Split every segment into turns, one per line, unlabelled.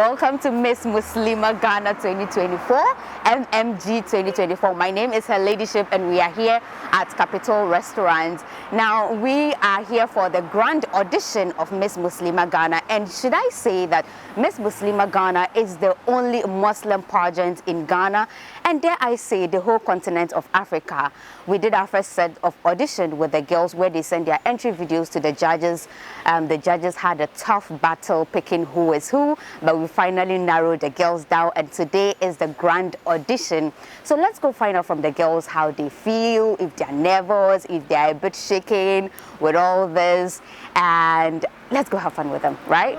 welcome to Miss Muslimah Ghana 2024, MMG 2024. My name is Her Ladyship and we are here at Capital Restaurant. Now, we are here for the grand audition of Miss Muslimah Ghana. And should I say that Miss Muslimah Ghana is the only Muslim pageant in Ghana, and dare I say the whole continent of Africa. We did our first set of audition with the girls where they sent their entry videos to the judges. The judges had a tough battle picking who is who, but we finally narrowed the girls down, and today is the grand audition. So let's go find out from the girls how they feel, if they're nervous, if they're a bit shaken with all this, and let's go have fun with them, right?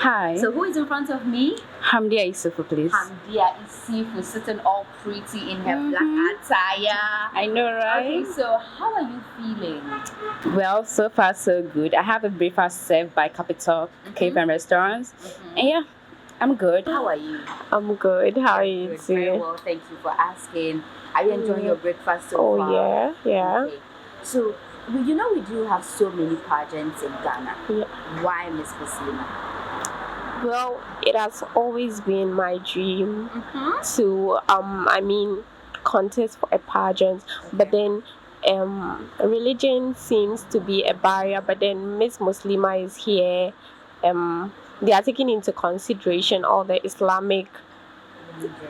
Hi.
So who is in front of me?
Hamdia Isufu, please.
Hamdia Isufu, sitting all pretty in her black attire.
I know, right?
Okay, so how are you feeling?
Well, so far so good. I have a breakfast served by Capital Cafe and Restaurants. And yeah, I'm good.
How are you?
I'm good. How are you
too? Very well, thank you for asking. Are you enjoying your breakfast so far?
Oh, yeah.
Okay. So, you know we do have so many pageants in Ghana.
Yeah.
Why Miss Muslimah?
Well, it has always been my dream to, contest for a pageant. But then, religion seems to be a barrier. But then Miss Muslimah is here. They are taking into consideration all the Islamic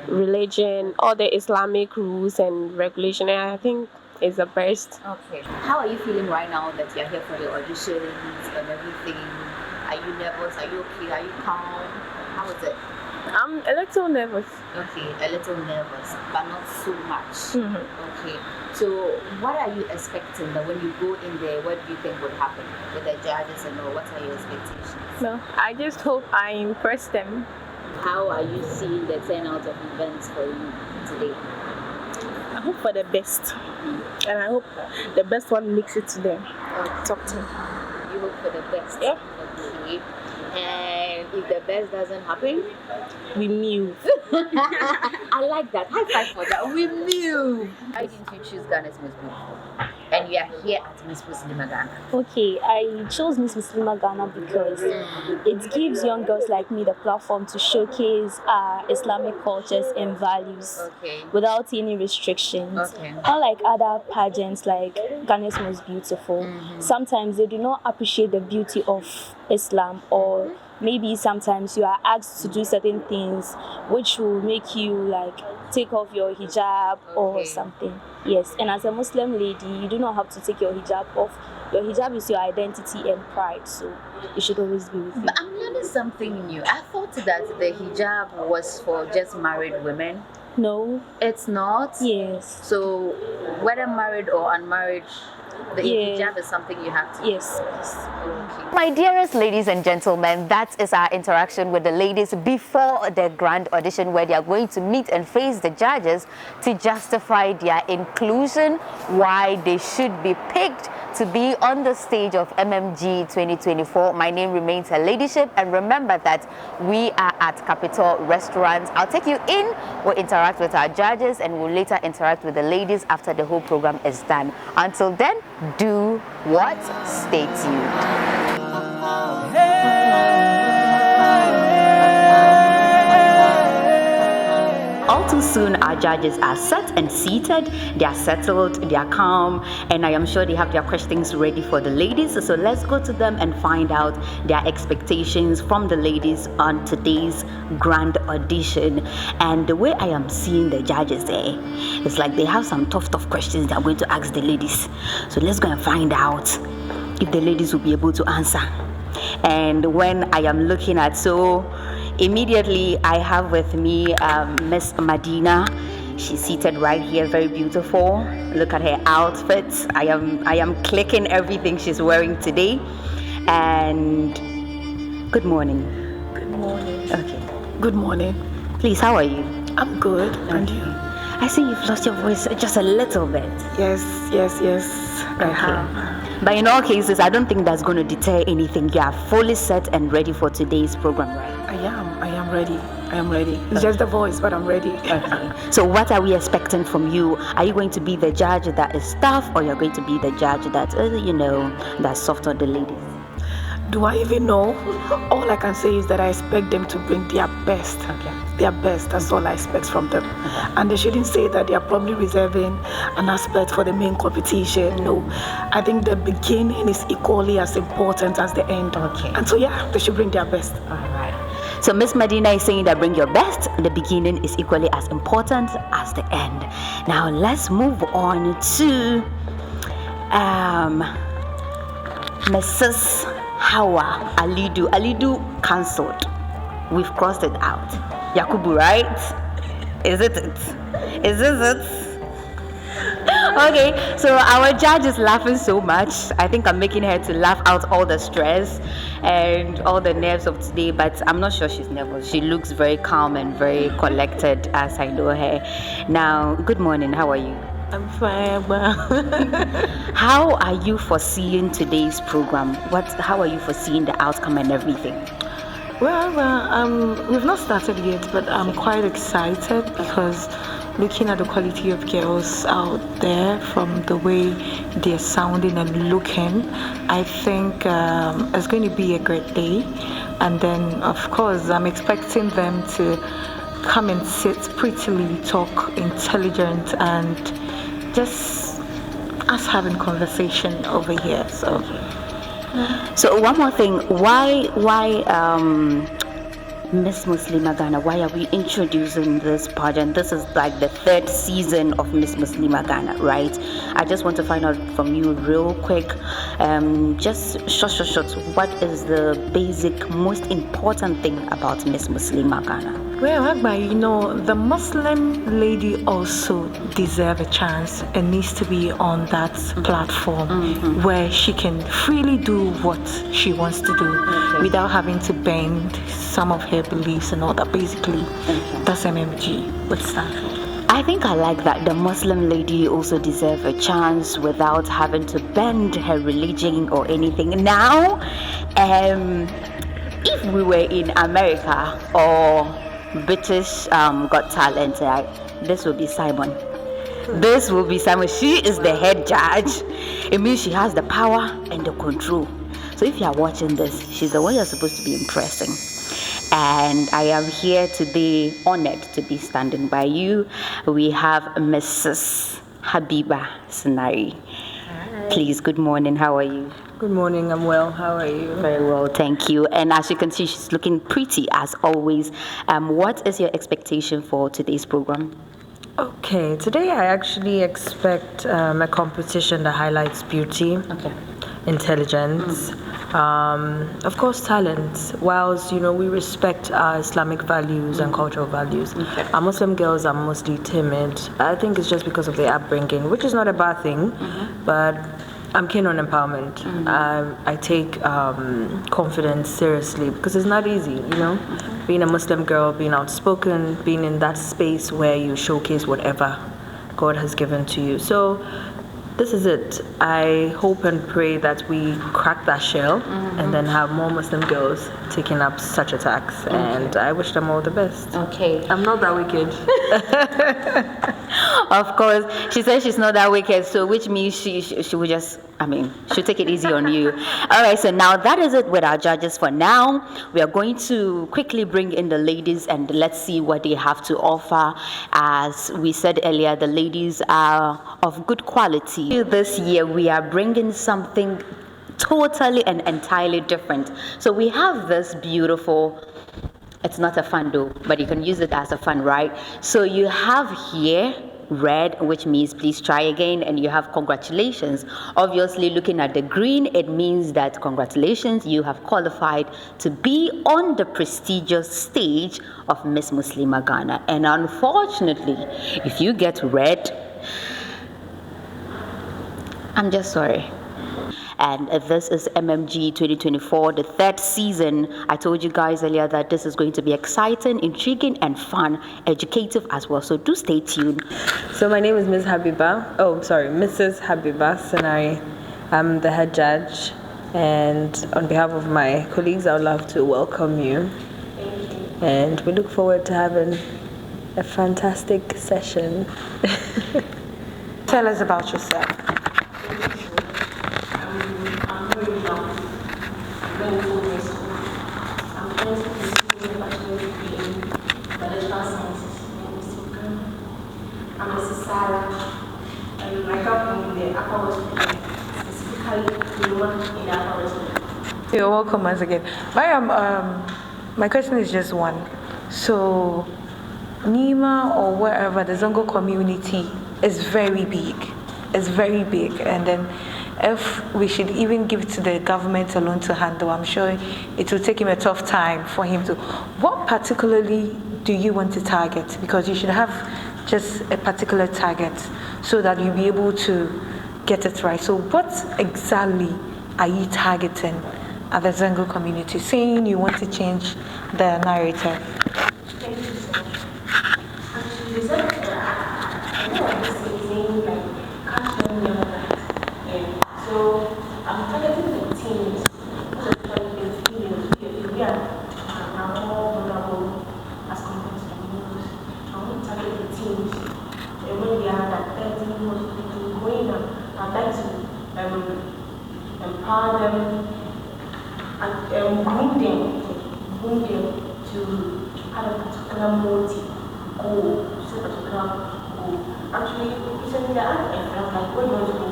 religion, all the Islamic rules and regulation. And I think it's the best.
Okay. How are you feeling right now that you're here for the auditions and everything? Are you nervous? Are you okay? Are you calm? How is it?
I'm a little nervous.
Okay, a little nervous, but not so much. Okay. So, what are you expecting that when you go in there, what do you think would happen with the judges and all? What are your expectations?
No, I just hope I impress them.
How are you seeing the turnout of events for you today?
I hope for the best. And I hope the best one makes it to them. Talk to them.
You hope for the best?
Yeah.
Okay. And if the best doesn't happen,
we move.
I like that. High five for that. We move. Why didn't you choose Ghana's Most Beautiful? And you are here at Miss Muslimah Ghana.
Okay, I chose Miss Muslimah Ghana because it gives young girls like me the platform to showcase our Islamic cultures and values without any restrictions. Unlike other pageants like Ghana's Most Beautiful, sometimes they do not appreciate the beauty of Islam, or maybe sometimes you are asked to do certain things which will make you like take off your hijab or something. Yes, and as a Muslim lady, you do not have to take your hijab off. Your hijab is your identity and pride, so it should always be with you.
But I'm learning something new. I thought that the hijab was for just married women.
No.
It's not?
Yes.
So whether married or unmarried, the hijab is something you have to
Yes.
Okay. My dearest ladies and gentlemen, that is our interaction with the ladies before the grand audition, where they are going to meet and face the judges to justify their inclusion, why they should be picked to be on the stage of MMG 2024. My name remains Her Ladyship, and remember that we are at Capital Restaurant. I'll take you in, we'll interact with our judges, and we'll later interact with the ladies after the whole program is done. Until then, do what? Stay tuned. All too soon, our judges are set and seated. They are settled, they are calm, and I am sure they have their questions ready for the ladies. So let's go to them and find out their expectations from the ladies on today's grand audition. And the way I am seeing the judges there, it's like they have some tough questions they are going to ask the ladies. So let's go and find out if the ladies will be able to answer. And when I am looking at, immediately I have with me Miss Madina. She's seated right here, very beautiful. Look at her outfit. I am clicking everything she's wearing today. And good morning.
Good morning.
Okay.
Good morning.
Please, how are you?
I'm good. And you?
I see you've lost your voice just a little bit.
Yes, I have.
But in all cases, I don't think that's going to deter anything. You are fully set and ready for today's program, right?
I am ready. It's just the voice, but I'm ready.
Okay. So what are we expecting from you? Are you going to be the judge that is tough, or you're going to be the judge that, that's soft on the ladies?
Do I even know? All I can say is that I expect them to bring their best.
Okay.
Their best, that's all I expect from them. And they shouldn't say that they are probably reserving an aspect for the main competition. No, I think the beginning is equally as important as the end.
Okay.
And so they should bring their best.
All right. So Miss Medina is saying that bring your best. The beginning is equally as important as the end. Now let's move on to Mrs. Hawa Alidu. Alidu cancelled. We've crossed it out. Yakubu, right? Is this it? Okay, so our judge is laughing so much. I think I'm making her to laugh out all the stress and all the nerves of today, but I'm not sure she's nervous. She looks very calm and very collected as I know her. Now, good morning. How are you?
I'm fine.
How are you foreseeing today's program? How are you foreseeing the outcome and everything?
Well, we've not started yet, but I'm quite excited because looking at the quality of girls out there from the way they're sounding and looking, I think it's going to be a great day. And then, of course, I'm expecting them to come and sit prettily, talk intelligent, and just us having conversation over here. So
one more thing, why Miss Muslimah Ghana, why are we introducing this pageant? This is like the third season of Miss Muslimah Ghana, right? I just want to find out from you real quick, just short, what is the basic, most important thing about Miss Muslimah Ghana?
Well, Agba, the Muslim lady also deserves a chance and needs to be on that platform where she can freely do what she wants to do without having to bend some of her beliefs and all that. Basically, that's MMG would stand for.
I think I like that. The Muslim lady also deserves a chance without having to bend her religion or anything. Now, if we were in America or British Got Talent, this will be Simon. She is the head judge. It means she has the power and the control. So if you are watching this, she's the one you're supposed to be impressing. And I am here today honored to be standing by you. We have Mrs. Habiba Sinari. Please, good morning. How are you?
Good morning. I'm well. How are you?
Very well, thank you. And as you can see, she's looking pretty as always. What is your expectation for today's program?
Okay, today I actually expect a competition that highlights beauty, intelligence, of course talent. Whilst we respect our Islamic values and cultural values, our Muslim girls are mostly timid. I think it's just because of their upbringing, which is not a bad thing, but I'm keen on empowerment. I take confidence seriously because it's not easy, being a Muslim girl, being outspoken, being in that space where you showcase whatever God has given to you. So this is it. I hope and pray that we crack that shell and then have more Muslim girls taking up such a task. And I wish them all the best.
Okay.
I'm not that wicked.
Of course, she says she's not that wicked, so which means she would just, she'll take it easy on you. All right, so now that is it with our judges for now. We are going to quickly bring in the ladies and let's see what they have to offer. As we said earlier, the ladies are of good quality. This year, we are bringing something totally and entirely different. So we have this beautiful, it's not a fan though, but you can use it as a fan, right? So you have here red, which means please try again, and you have congratulations. Obviously, looking at the green, it means that congratulations, you have qualified to be on the prestigious stage of Miss Muslimah Ghana. And unfortunately, if you get red, I'm just sorry. and this is MMG 2024, the third season. I told you guys earlier that this is going to be exciting, intriguing, and fun, educative as well. So do stay tuned.
So my name is Mrs. Habiba Sanari. I'm the head judge, and on behalf of my colleagues, I would love to welcome you. And we look forward to having a fantastic session. Tell us about yourself.
I'm very young, very full high school. I'm currently pursuing a bachelor's degree in biological sciences. I'm Mrs. Sarah. I come from the Upper West Region, specifically the one in the Upper West Region.
You're welcome once again. My question is just one. So, Nima or wherever, the Zongo community is very big. It's very big. And then if we should even give it to the government alone to handle, I'm sure it will take him a tough time for him to. What particularly do you want to target? Because you should have just a particular target so that you'll be able to get it right. So what exactly are you targeting at the Zango community, saying you want to change the narrative?
Thank you so much. Actually, the Zango, I know what this is saying, like, catch them young guys. So I'm targeting the teens, most especially the females. We are more vulnerable as compared to the males. I want to target the teens. And when they are like 13, going on, I'd like to empower them and groom them to have a particular motive, goal, set a particular goal. Actually, recently I asked my friends, like, what do you want to do?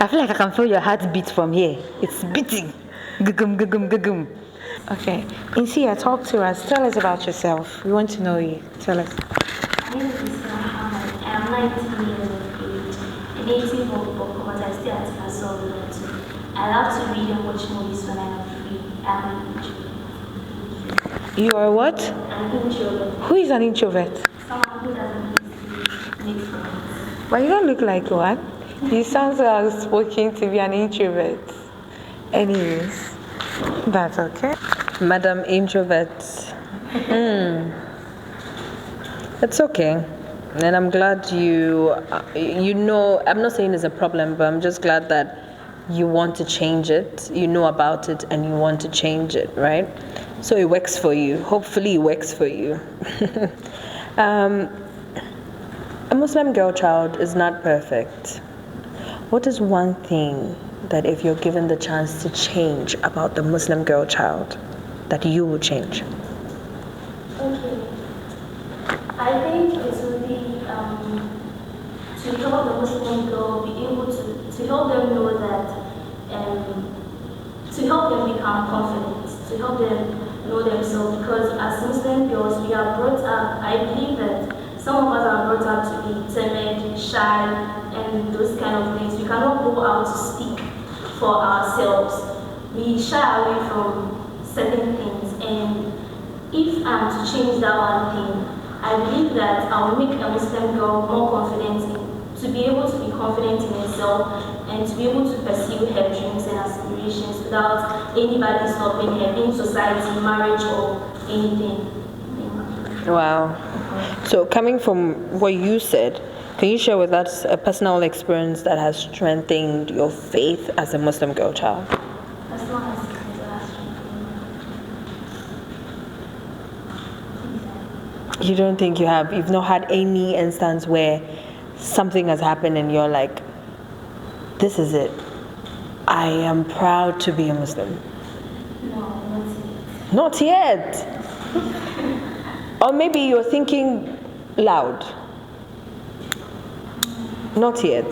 I feel like I can feel your heartbeat from here. It's beating. Gugum, gugum, gugum.
Okay. Insia, talk to us. Tell us about yourself. We want to know you. Tell us.
My name is Muslimah. I am 19 years of age, a native of Boko, but I stay at Kasol. I love to read and watch movies when I am free. I'm an introvert.
You are what?
An introvert.
Who is an introvert?
Someone who doesn't make friends.
But you don't look like one. You sound so outspoken to be an introvert. Anyways, that's okay.
Madam Introvert. It's okay. And I'm glad you know, I'm not saying it's a problem, but I'm just glad that you want to change it, you know about it, and you want to change it, right? So it works for you. Hopefully it works for you. A Muslim girl child is not perfect. What is one thing that if you're given the chance to change about the Muslim girl child, that you will change?
Okay. I think it would be to help the Muslim girl be able to help them know that, to help them become confident, to help them know themselves, because as Muslim girls, we are brought up, I believe that some of us are brought up to be timid, shy, and those kind of things. We cannot go out to speak for ourselves. We shy away from certain things, and if I'm to change that one thing, I believe that I will make a Muslim girl more confident to be able to be confident in herself and to be able to pursue her dreams and aspirations without anybody stopping her in society, marriage, or anything.
Wow. So coming from what you said, can you share with us a personal experience that has strengthened your faith as a Muslim girl child?
As long as it has strengthened.
You don't think you've not had any instance where something has happened and you're like, this is it. I am proud to be a Muslim.
No,
Not yet. Or maybe you're thinking loud. Not yet.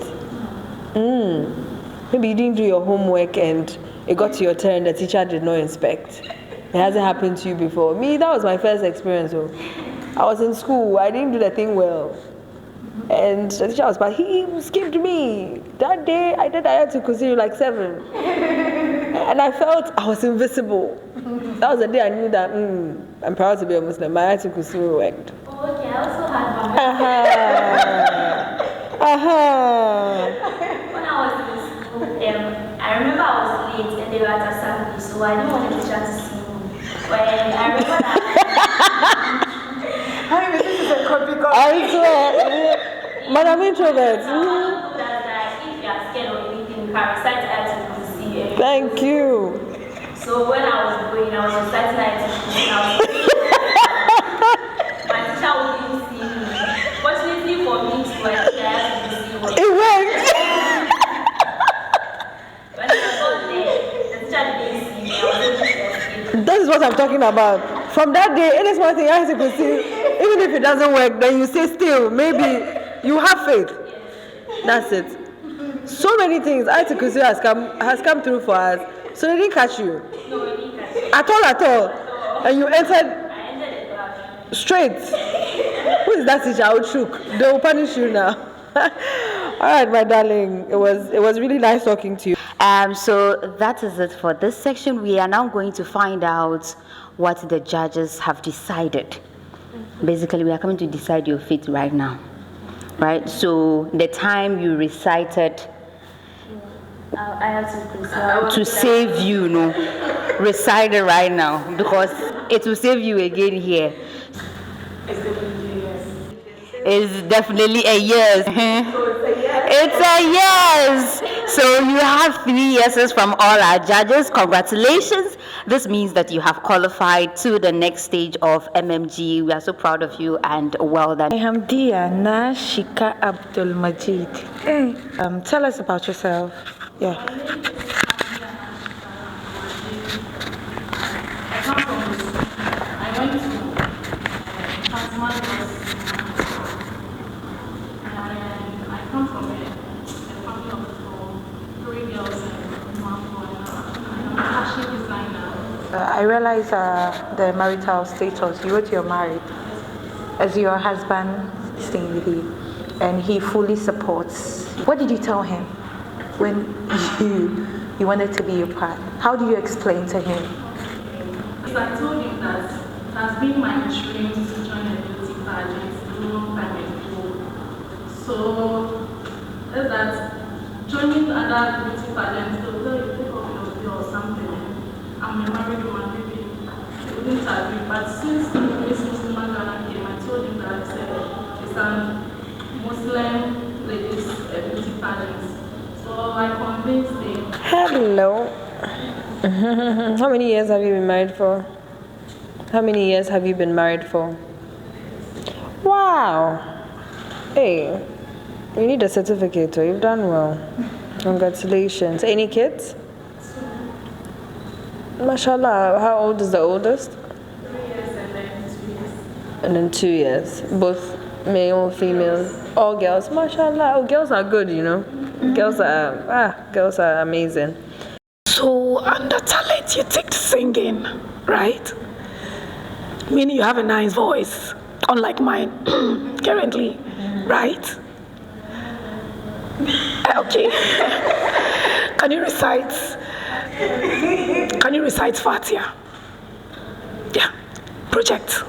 Maybe you didn't do your homework and it got to your turn, the teacher did not inspect. It hasn't happened to you before. Me, that was my first experience. So I was in school, I didn't do the thing well. And the teacher was, but he skipped me. That day I did Ayatul Kursi like 7. And I felt I was invisible. That was the day I knew that I'm proud to be a Muslim. My Ayatul Kursi worked.
Oh, okay, I also had one.
Uh-huh.
When I was in school, I remember I was late and they were at assembly, so I didn't want the teacher to see me. When I remember that.
Honey, this is a copy.
I swear. But I'm introvert.
That if you are scared of anything, you can recite it to see.
Thank you.
So when I was going, I was reciting it to my teacher wouldn't see me. Fortunately for me, too, I had to see what
It worked.
when I got there, the teacher didn't see me. I was able to escape.
That is what I'm talking about. From that day, any small thing I could see, even if it doesn't work, then you say still, maybe you have faith. That's it. So many things Aitikusi has come through for us. So they didn't catch you.
No, we didn't catch it.
At all. And you entered
I entered the class.
straight. Who is that teacher? I would shook. They will punish you now. All right, my darling. It was really nice talking to you.
So that is it for this section. We are now going to find out what the judges have decided. Basically, we are coming to decide your fate right now. Right? So the time you recited
I have
to save you, recite it right now because it will save you again here. It's definitely a yes. It's a yes. So you have 3 yeses from all our judges. Congratulations. This means that you have qualified to the next stage of MMG. We are so proud of you and well done.
I am Diana Shika Abdul Majid. Hey, tell us about yourself. Yeah. I realize the marital status. You wrote you're married. As your husband staying with you, and he fully supports. What did you tell him when you wanted to be your part? How do you explain to him?
I told him that it has been my dream to join a beauty pageant a long time ago. So that joining other beauty pageants, they'll tell you take off your veil or something. I'm a married woman, maybe he wouldn't agree. But since Miss Muslimah came, I told him that it's a Muslim ladies beauty pageant. So I convinced him.
Hello. How many years have you been married for? How many years have you been married for? Wow. Hey, you need a certificate, so you've done well. Congratulations. Any kids? Mashallah. How old is the oldest?
3 years and then 2 years.
And then 2 years. Both male, female, all girls. Mashallah. Oh, girls are good, Girls are amazing.
So under talent, you take to singing, right? Meaning you have a nice voice, unlike mine currently, right? Okay. Can you recite Fatiha? Yeah. Project.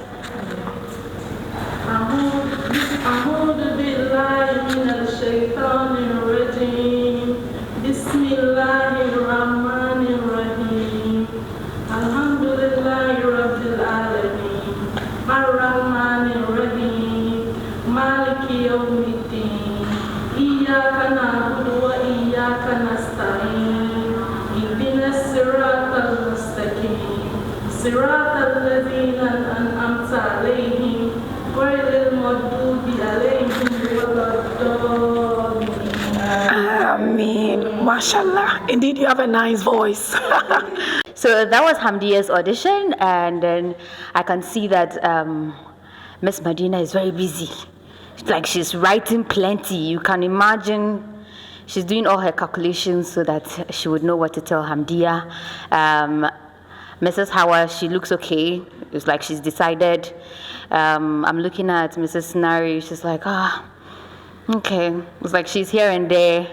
أعوذ بالله من الشيطان الرجيم بسم الله الرحمن الرحيم الحمد لله رب العالمين الرحمن الرحيم مالك يوم الدين إياك نعبد وإياك نستعين اهدنا الصراط المستقيم صراط الذين أنعمت عليهم غير المغضوب عليهم ولا الضالين.
Ameen. Mashallah. Indeed, you have a nice voice.
So that was Hamdia's audition, and then I can see that Miss Medina is very busy. Like she's writing plenty. You can imagine she's doing all her calculations so that she would know what to tell Hamdia. Mrs. Howard, she looks okay. It's like she's decided. I'm looking at Mrs. Nari. She's like, okay. It's like she's here and there,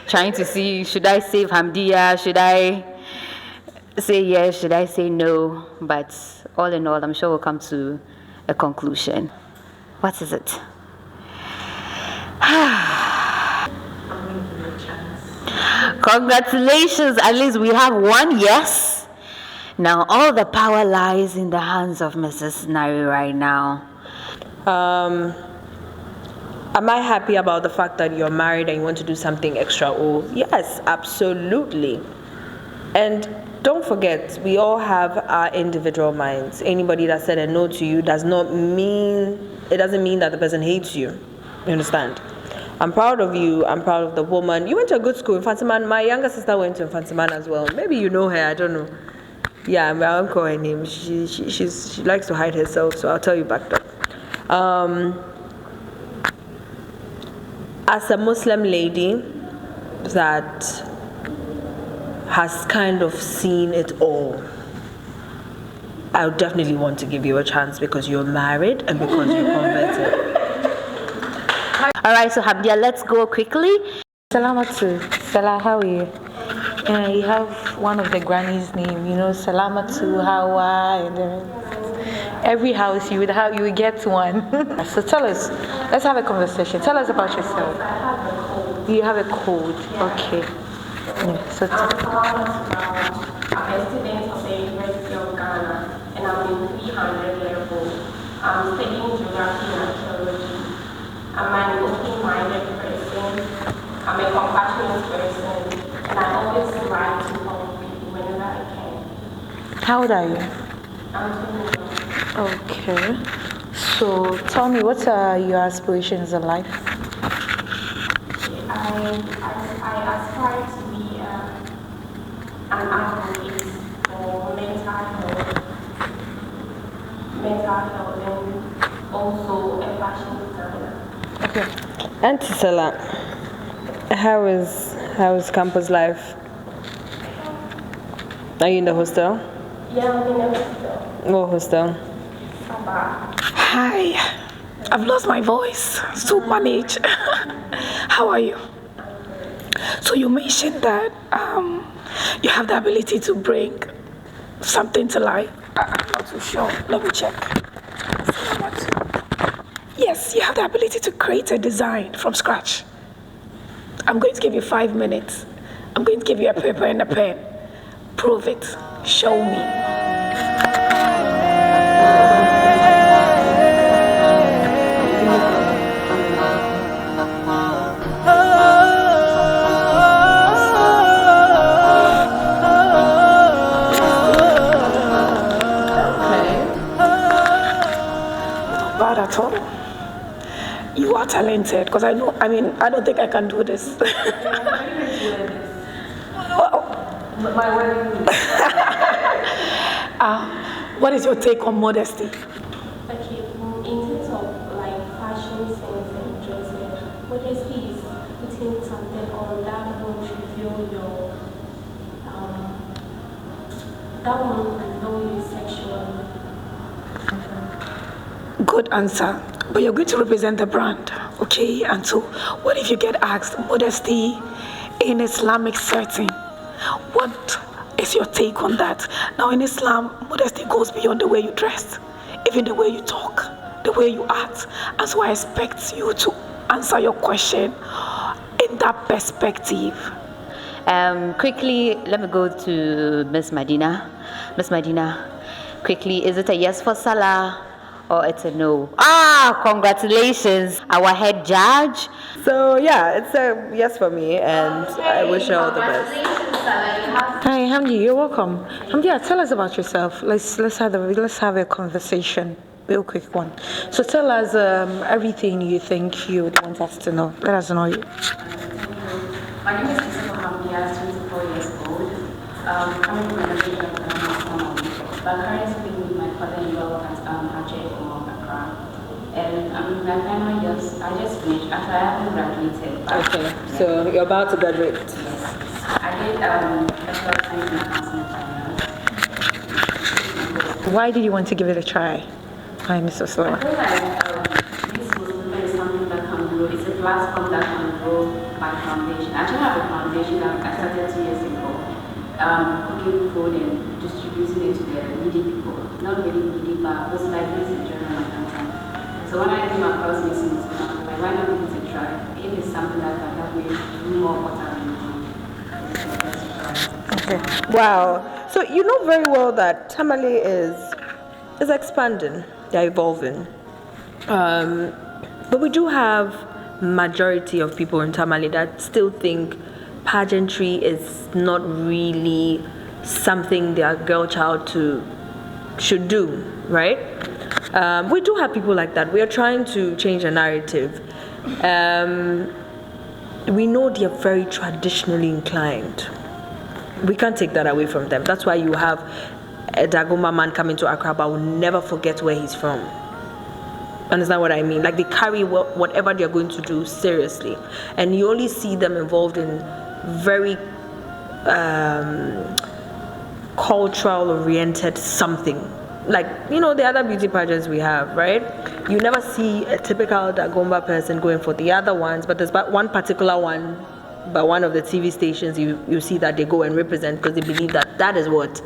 trying to see, should I save Hamdia? Should I say yes? Should I say no? But all in all, I'm sure we'll come to a conclusion. What is it? Congratulations, at least we have one yes. Now all the power lies in the hands of Mrs. Nari right now.
Am I happy about the fact that you're married and you want to do something extra? Oh, yes, absolutely. And don't forget, we all have our individual minds. Anybody that said a no to you doesn't mean that the person hates you. You understand? I'm proud of you. I'm proud of the woman. You went to a good school in Fantiman. My younger sister went to Fantiman as well. Maybe you know her. I don't know. Yeah, I won't call her name. She likes to hide herself, so I'll tell you back up. As a Muslim lady that has kind of seen it all, I would definitely want to give you a chance because you're married and because you're converted.
All right, so Hamdia, let's go quickly.
Salamatu. Salah, how are you? You have one of the granny's name, Salamatu, Hawa, and every house you would get one. So tell us, let's have a conversation. Tell us about yourself. You have a cold. Okay. Yeah, so
I'm a student of the University of Ghana, and I'm in 300 level. I'm studying geography and archaeology. I'm an open-minded person. I'm a compassionate person, and I always like to help people whenever I can.
how old are you?
I'm 21.
Okay. So tell me, what are your aspirations in life?
I aspire to be an advocate for mental health, and also a passion designer.
Okay. Auntie Salah, how is campus life? Are you in the hostel?
Yeah, I'm in a hostel.
What hostel?
Hi, I've lost my voice. So manage. How are you? So you mentioned that you have the ability to bring something to life. I'm not too sure. Let me check. Yes, you have the ability to create a design from scratch. I'm going to give you 5 minutes. I'm going to give you a paper and a pen. Prove it. Show me. Bad at all. You are talented because I don't think I can do this. What is your take on modesty?
Okay, in terms of like fashion sense and dressing, modesty is putting something on that won't reveal you sexually.
Good answer. But you're going to represent the brand, okay? And so, what if you get asked modesty in Islamic setting? What is your take on that? Now, in Islam, modesty goes beyond the way you dress, even the way you talk, the way you act. And so, I expect you to answer your question in that perspective.
Quickly, let me go to Miss Madina. Miss Madina, quickly, is it a yes for Salah? Or it's a no? Congratulations, our head judge.
So yeah, it's a yes for me, and I wish you all the best.
Hi, Hamdi, you're welcome. Hamdi, tell us about yourself. Let's have a conversation, real quick one. So tell us everything you think you would want us to know. Let us know you.
My name is Hamdi. I'm 24 years old. Coming from a Nigerian but currently with my father-in-law at Ajay or Accra. And I'm in my final years. I just finished after I haven't graduated.
Okay, so you're about to graduate.
Yes. I did Bachelor of Science in Accounting and Finance.
Why did you want to give it a try? Hi, Mr. Sloan.
I feel like this Muslimah is something that can grow. It's a platform that can grow my foundation. I actually have a foundation that I started 2 years ago. Cooking food and distributing it to the needy people. Not really needy, but just like this in general. So when I came across this, I was like, why not give it a try? If it's something that can help me do more what I'm doing.
Wow. So you know very well that Tamale is expanding. They're evolving. But we do have majority of people in Tamale that still think pageantry is not really something their girl child should do, right? We do have people like that. We are trying to change the narrative. We know they are very traditionally inclined. We can't take that away from them. That's why you have a Dagomba man coming to Accra, but will never forget where he's from. Understand what I mean? Like they carry whatever they're going to do seriously, and you only see them involved in very cultural oriented something. Like, you know, the other beauty pageants we have, right? You never see a typical Dagomba person going for the other ones, but there's one particular one by one of the TV stations you see that they go and represent because they believe that is what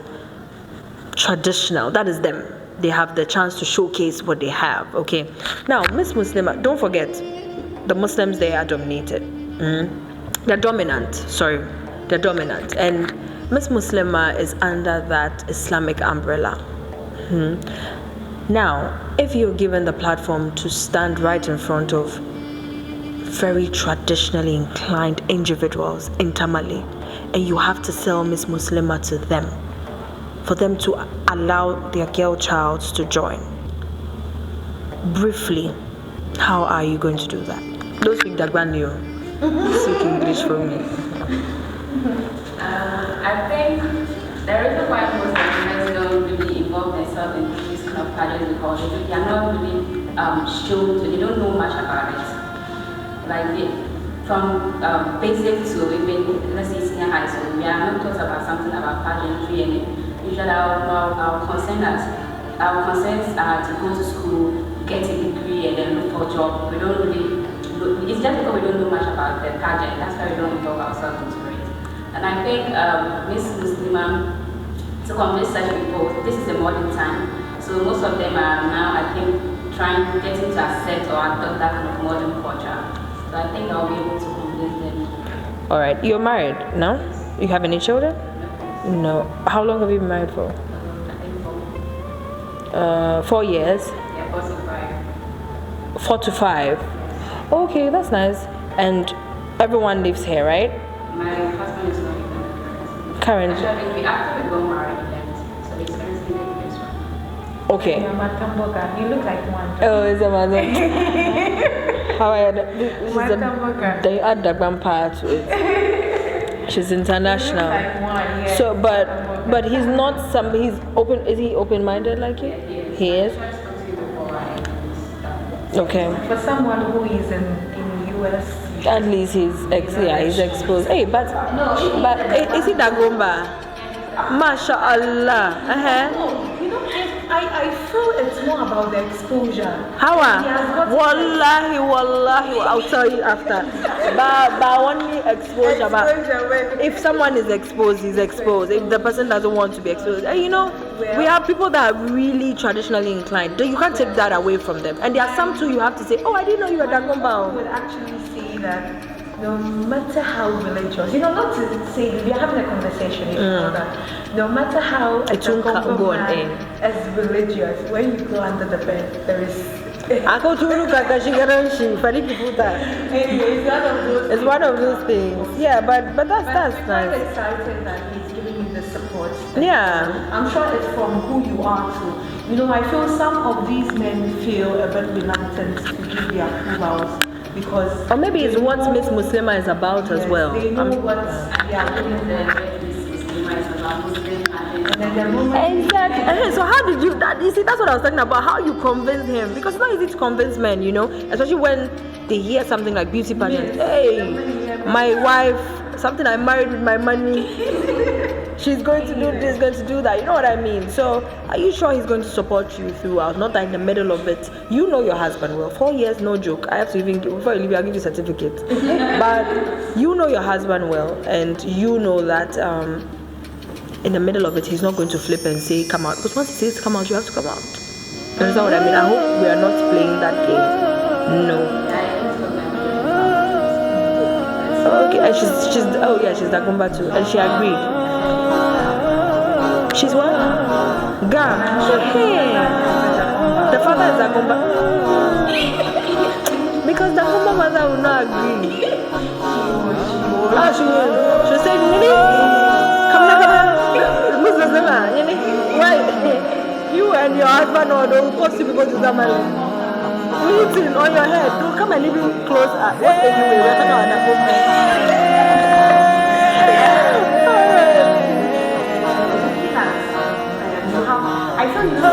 traditional, that is them. They have the chance to showcase what they have, okay? Now, Miss Muslimah, don't forget, the Muslims, they are dominated. They're dominant, they're dominant. And Miss Muslimah is under that Islamic umbrella. Now, if you're given the platform to stand right in front of very traditionally inclined individuals in Tamale, and you have to sell Miss Muslimah to them, for them to allow their girl child to join. Briefly, how are you going to do that? Don't speak Dagbanio. Speak English for me.
I think the reason why most Nigerians don't really involve themselves in this kind of pageant because they are not really shown, they don't know much about it. Like from basic to even, let's say, senior high school, we are not taught about something about pageantry, and usually our concerns are to go to school, get a degree, and then look for a job. We don't really, it's just because we don't know much about the pageant, that's why we don't involve ourselves into it. And I think Miss Muslimah, to convince such people, this is a modern time, so most of them are now, I think, getting to accept or adopt that kind of modern culture. So I think I'll be able to convince them.
All right, you're married now? You have any children? No. How long have you been married for?
I think
4 years?
Yeah, 4 to 5.
4 to 5. Okay, that's nice. And everyone lives here, right?
My husband is not even
Currently.
Actually, after we got married, we left. So it's currently living this one.
Okay.
You look like one.
Oh, it's a mother. How are you? They add the grandpa to it. She's international.
Like one, yeah.
So, but he's not he's open. Is he open-minded like you? He is. Okay.
For someone who is in US,
At least he's exposed. Hey, but is he Dagomba? MashaAllah.
you know, I feel it's more about the exposure.
How? Wallahi, I'll tell you after. But only exposure. If someone is exposed, he's exposed. If the person doesn't want to be exposed, you know, we have people that are really traditionally inclined. You can't take that away from them. And there are some too you have to say, oh, I didn't know you were Dagomba.
I would actually say that no matter how religious, not to say we are having a conversation, no matter how a Dagomba man is religious, when you go under the bed, there is.
It's one of those things. Yeah, but that's nice.
I'm excited that he's giving me the support.
Yeah.
I'm sure it's from who you are too. I feel some of these men feel a bit reluctant to give their approvals because.
Or maybe it's what Miss Muslimah is about as well.
They know what they are doing.
Exactly. So how did you that? You see, that's what I was talking about. How you convince him? Because it's not easy to convince men, especially when they hear something like beauty pageant. Hey, my wife, something I married with my money. She's going to do this, going to do that. You know what I mean? So are you sure he's going to support you throughout? Not like in the middle of it. You know your husband well. 4 years, no joke. I have to even before you leave, I'll give you a certificate. But you know your husband well, and you know that. In the middle of it, he's not going to flip and say, come out. Because once he says come out, you have to come out. You understand what I mean? I hope we are not playing that game. No. Okay, and she's Dagomba too. And she agreed. She's what? Ga. Hey. The father is Agumba. Because the Agumba mother will not agree. She'll say, Nini, come here. Muslimah, why? You and your husband or don't force you because it's a man. Meeting on your head. Don't come and leave you close. What's the new way? We're talking about that
I feel you so much.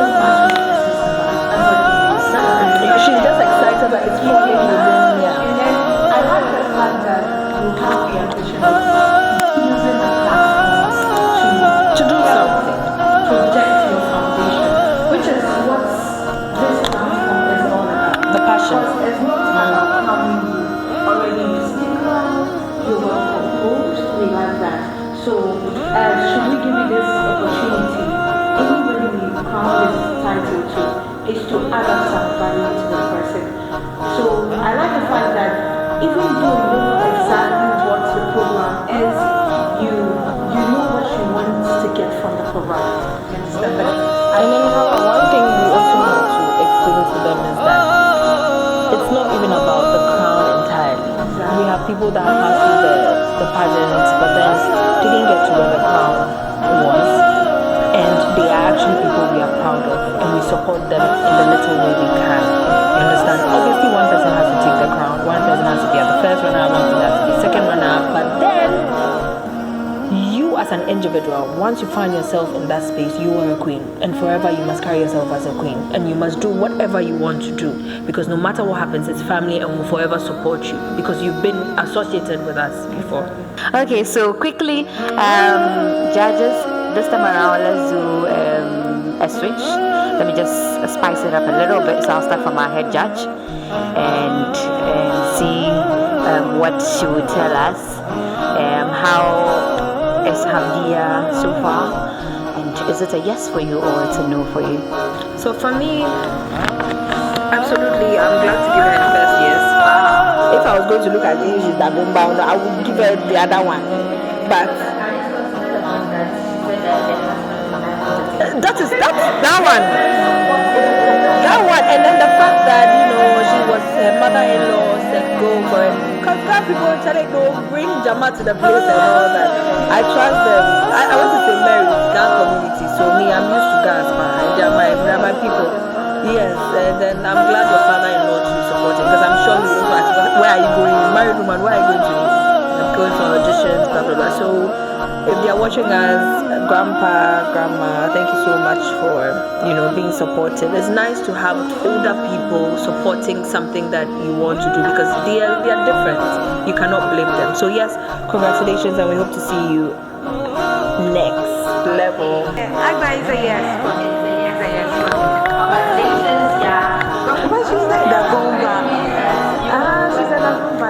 She's just excited that it's falling within. Yeah.
And then I like the fact that you have the ambition of using the platform
To do something.
project your foundation, which is what this platform is all about.
The passion.
Because it's not about how you already stick around, you're well composed, we like that. So, should we give you this opportunity? Anybody we crown this title to is to add up some value to the person. So, I like the fact that even though you don't know exactly what the program is, you know what you want to get from the program. You understand?
And then one thing we also want to explain to them is that it's not even about the crown entirely. We have people that have passed through the pageants, but then didn't get to where the crown was. And they are actually people we are proud of, and we support them in the little way we can. You understand? Obviously, one person has to take the crown, one person has to be at the first runner, one person has to be second runner, but then you as an individual, once you find yourself in that space, you are a queen, and forever you must carry yourself as a queen, and you must do whatever you want to do, because no matter what happens, it's family and will forever support you because you've been associated with us before.
Okay, so quickly, judges, this time around let's do a switch. Let me just spice it up a little bit. So I'll start from our head judge and see what she would tell us. How is Hamdia so far? And is it a yes for you or it's a no for you?
So for me, absolutely, I'm glad to give her the first yes. If I was going to look at the issues that go bound, I would give her the other one. But that's that one. That one, and then the fact that she was her mother-in-law said go for it. Because God people bring Jama to the place and all that. I trust them. I want to say Mary, Ghana community. So me, I'm used to Ghana and Jama, they're my people. Yes, and then I'm glad your father-in-law to support it because I'm sure you also ask, where are you going? Married woman, where are you going to? I'm going for auditions, blah blah blah. So if they are watching us, grandpa, grandma, thank you so much for being supportive. It's nice to have older people supporting something that you want to do because they are different. You cannot blame them. So yes, congratulations, and we hope to see you next level.
Agba is a yes. It's a yes.
Congratulations, yeah.
But she said that Gomba. She said that Gomba.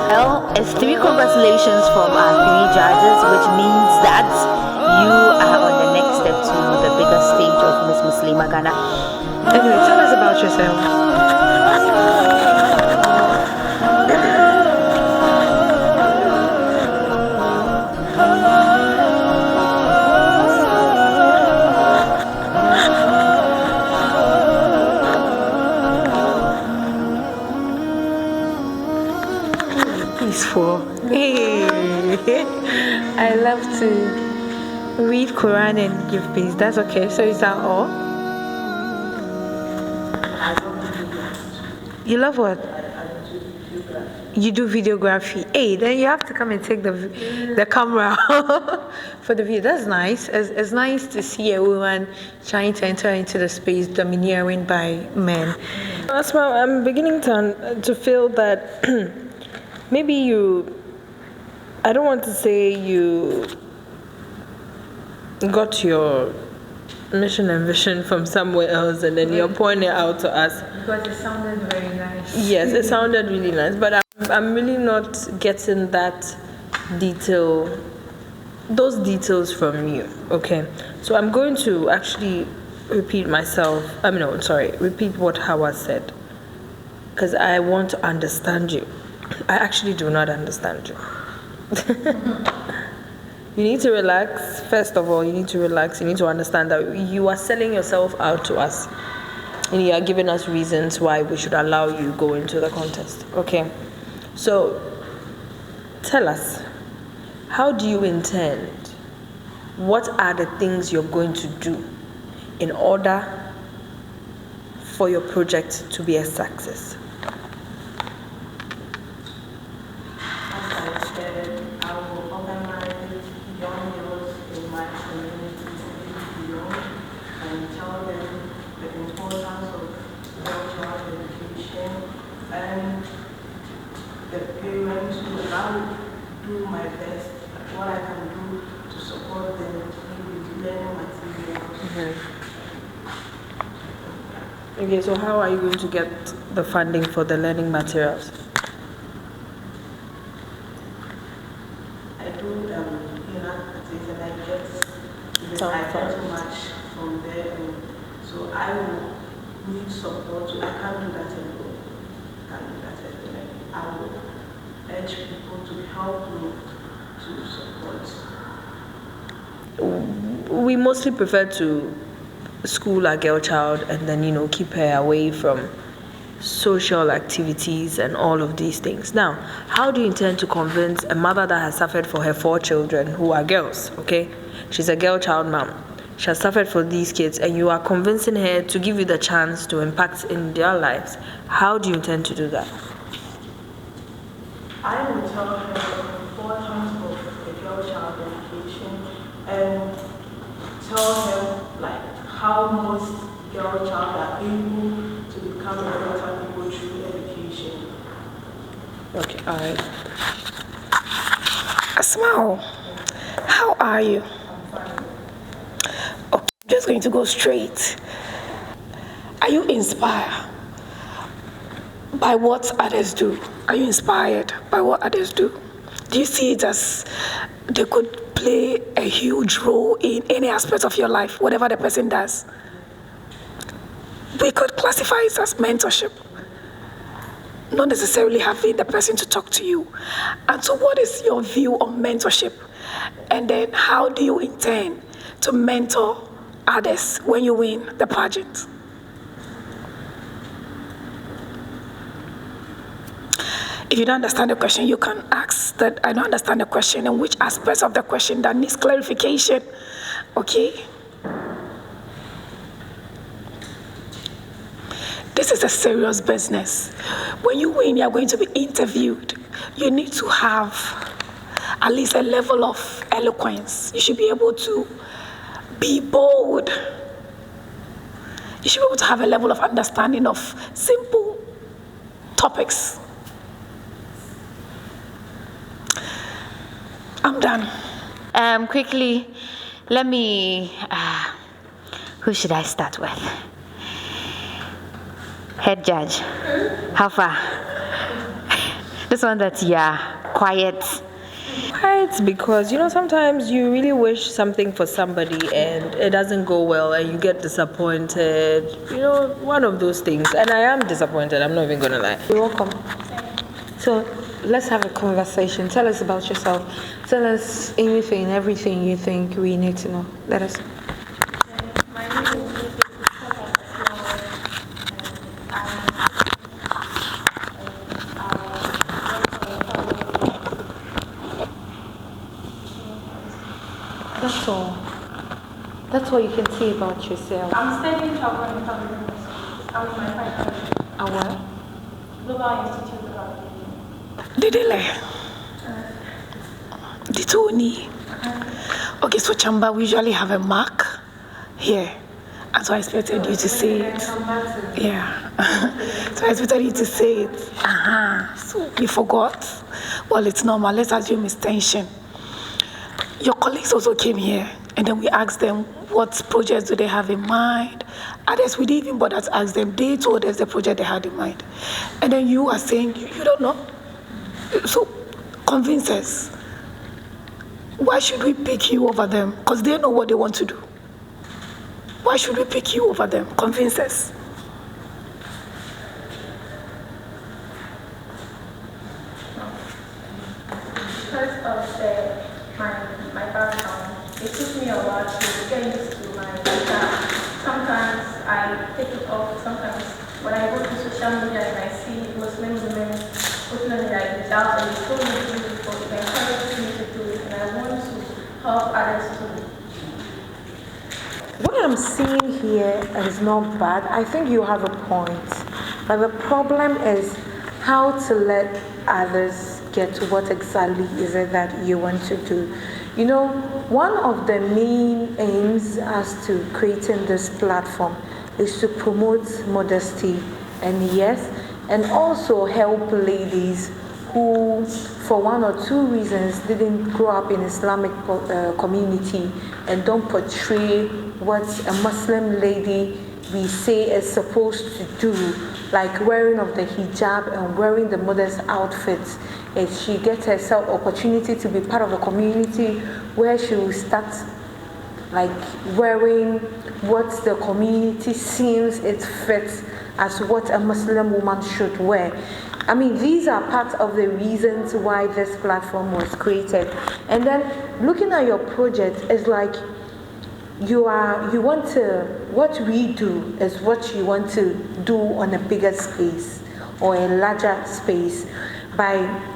Well, it's 3 congratulations from our 3 judges, which means that you are on the next step to the bigger stage of Miss Muslimah Ghana.
Anyway, tell us about yourself. Peaceful. I love to read Quran and give peace. That's okay. So is that all? You love what? You do videography. Hey, then you have to come and take the camera for the video. That's nice. It's nice to see a woman trying to enter into the space domineering by men. Asma, I'm beginning to feel that maybe I don't want to say you got your mission and vision from somewhere else and then you're pouring it out to us.
Because it sounded very nice.
Yes, it sounded really nice, but I'm really not getting those details from you, okay? So I'm going to actually repeat what Hawa said, because I want to understand you. I actually do not understand you.
You need to relax. First of all, you need to relax. You need to understand that you are selling yourself out to us. And you are giving us reasons why we should allow you go into the contest. Okay. So, tell us, how do you intend? What are the things you're going to do in order for your project to be a success?
Do my best, what I can do to support them with learning materials.
Okay, so how are you going to get the funding for the learning materials?
I do and I get too much from there, and so I will need support. I can't do that alone. I will urge people to help me to support.
We mostly prefer to school our girl child and then, keep her away from social activities and all of these things. Now, how do you intend to convince a mother that has suffered for her 4 children who are girls, okay? She's a girl child mom. She has suffered for these kids and you are convincing her to give you the chance to impact in their lives. How do you intend to do that?
I will tell her the importance of a girl child education and tell her how most girl child are able to become better people through education.
Okay, all right.
Asmao, how are you? Okay, I'm just going to go straight. Are you inspired by what others do? Are you inspired by what others do? Do you see it as they could play a huge role in any aspect of your life, whatever the person does? We could classify it as mentorship, not necessarily having the person to talk to you. And so what is your view on mentorship? And then how do you intend to mentor others when you win the pageant? If you don't understand the question, you can ask that I don't understand the question and which aspects of the question that needs clarification. Okay? This is a serious business. When you win, you're going to be interviewed. You need to have at least a level of eloquence. You should be able to be bold. You should be able to have a level of understanding of simple topics. I'm done.
Quickly, let me, who should I start with? Head judge. How far? This one that's, quiet.
Quiet because, sometimes you really wish something for somebody and it doesn't go well and you get disappointed. One of those things. And I am disappointed, I'm not even going to lie.
You're welcome. So, let's have a conversation. Tell us about yourself. Tell us anything, everything you think we need to know. Let us.
My name is
That's all. That's all you can say about yourself.
I'm studying travel and public ministry. I'm in my final year.
What?
Global Institute of Application.
Didele. Ditoni. Okay, so Chamba, we usually have a mark here. And so I expected you to say it. Yeah. So I expected you to say it. So you forgot? Well, it's normal. Let's assume it's tension. Your colleagues also came here, and then we asked them what projects do they have in mind. Others, we didn't even bother to ask them. They told us the project they had in mind. And then you are saying you don't know. So convince us. Why should we pick you over them? Because they know what they want to do. Why should we pick you over them? Convince us.
Because of my parents
myself, and it's so beautiful. It encourages me to do it, and I want to help others too.
What I'm seeing here is not bad. I think you have a point. But the problem is how to let others get to what exactly is it that you want to do. You know, one of the main aims as to creating this platform is to promote modesty and also help ladies who, for one or two reasons, didn't grow up in Islamic community and don't portray what a Muslim lady we say is supposed to do, like wearing of the hijab and wearing the modest outfits. And she gets herself opportunity to be part of a community where she will start like wearing what the community seems it fits as what a Muslim woman should wear. I mean, these are part of the reasons why this platform was created. And then looking at your project is like what we do is what you want to do on a bigger space or a larger space.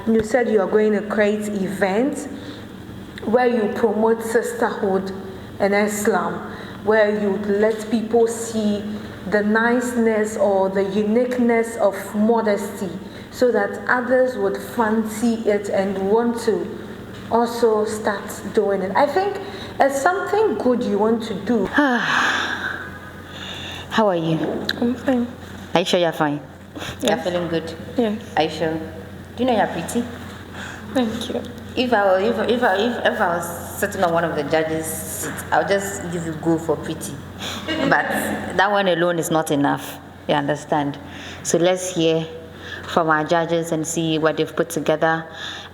You said you are going to create events where you promote sisterhood and Islam, where you let people see the niceness or the uniqueness of modesty so that others would fancy it and want to also start doing it. I think it's something good you want to do.
How are you?
I'm fine.
Are you sure you're fine?
Yes.
You're feeling good?
Yes.
Are you sure? Do you know you're pretty?
Thank you.
If I was sitting on one of the judges' seats, I'll just give you go for pretty. But that one alone is not enough. You understand? So let's hear from our judges and see what they've put together.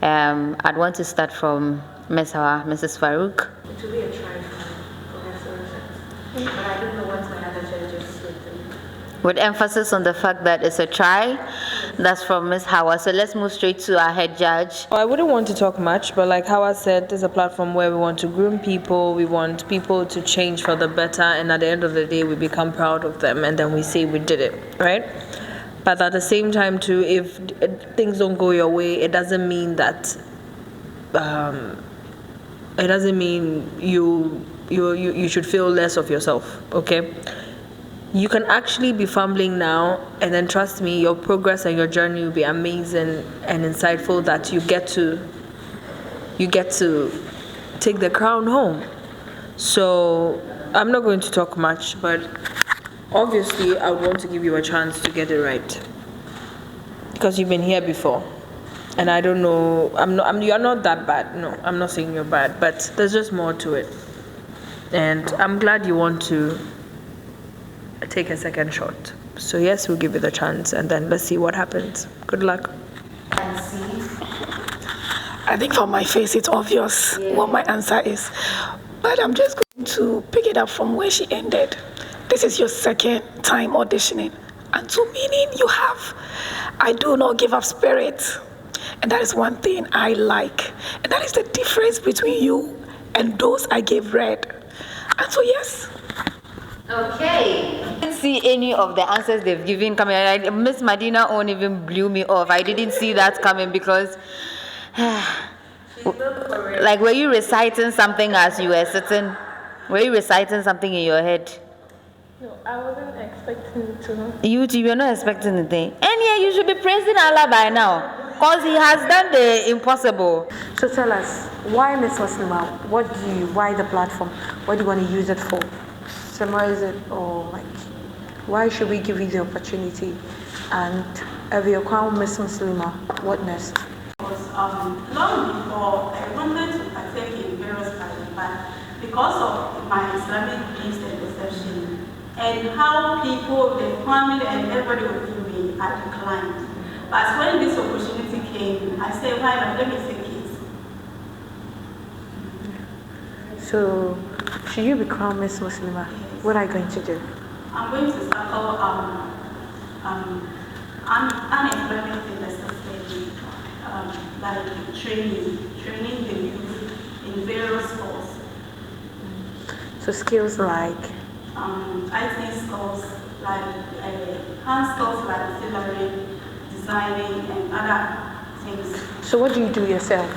I'd want to start from Mrs. Farouk.
It will be a try for her solution. But I don't know what my other judges would do.
With emphasis on the fact that it's a try. That's from Ms. Hawa. So let's move straight to our head judge.
I wouldn't want to talk much, but like Hawa said, there's a platform where we want to groom people, we want people to change for the better, and at the end of the day, we become proud of them, and then we say we did it, right? But at the same time, too, if things don't go your way, it doesn't mean that. It doesn't mean you should feel less of yourself. Okay. You can actually be fumbling now, and then trust me, your progress and your journey will be amazing and insightful that you get to take the crown home. So I'm not going to talk much, but obviously I want to give you a chance to get it right because you've been here before, and I don't know. You're not that bad. No, I'm not saying you're bad, but there's just more to it, and I'm glad you want to take a second shot. So yes, we'll give you the chance, and then let's see what happens. Good luck.
I think from my face it's obvious what my answer is, but I'm just going to pick it up from where she ended. This is your second time auditioning, and to meaning you have. I do not give up spirit, and that is one thing I like, and that is the difference between you and those I gave red. And so yes.
Okay. I didn't see any of the answers they've given coming. Miss Madina own even blew me off. I didn't see that coming because like were you reciting something as you were sitting? Were you reciting something in your head?
No, I wasn't expecting to.
You were not expecting anything. And yeah, you should be praising Allah by now because He has done the impossible.
So tell us, why Miss Muslimah? Why the platform? What do you want to use it for? Summarize it, or like, why should we give you the opportunity? And if you crown Miss Muslimah, what next?
Because long before I wanted to partake in various parties, but because of my Islamic beliefs and perception and how people, the family and everybody would view me, I declined. But when this opportunity came, I said, why not? Let me take it.
So, should you be crowned Miss Muslimah? What are you going to do?
I'm going to tackle unemployment in the society, like training the youth in various skills.
So skills like?
IT skills, like hand skills like tailoring, designing, and other
things.
So what do you do yourself?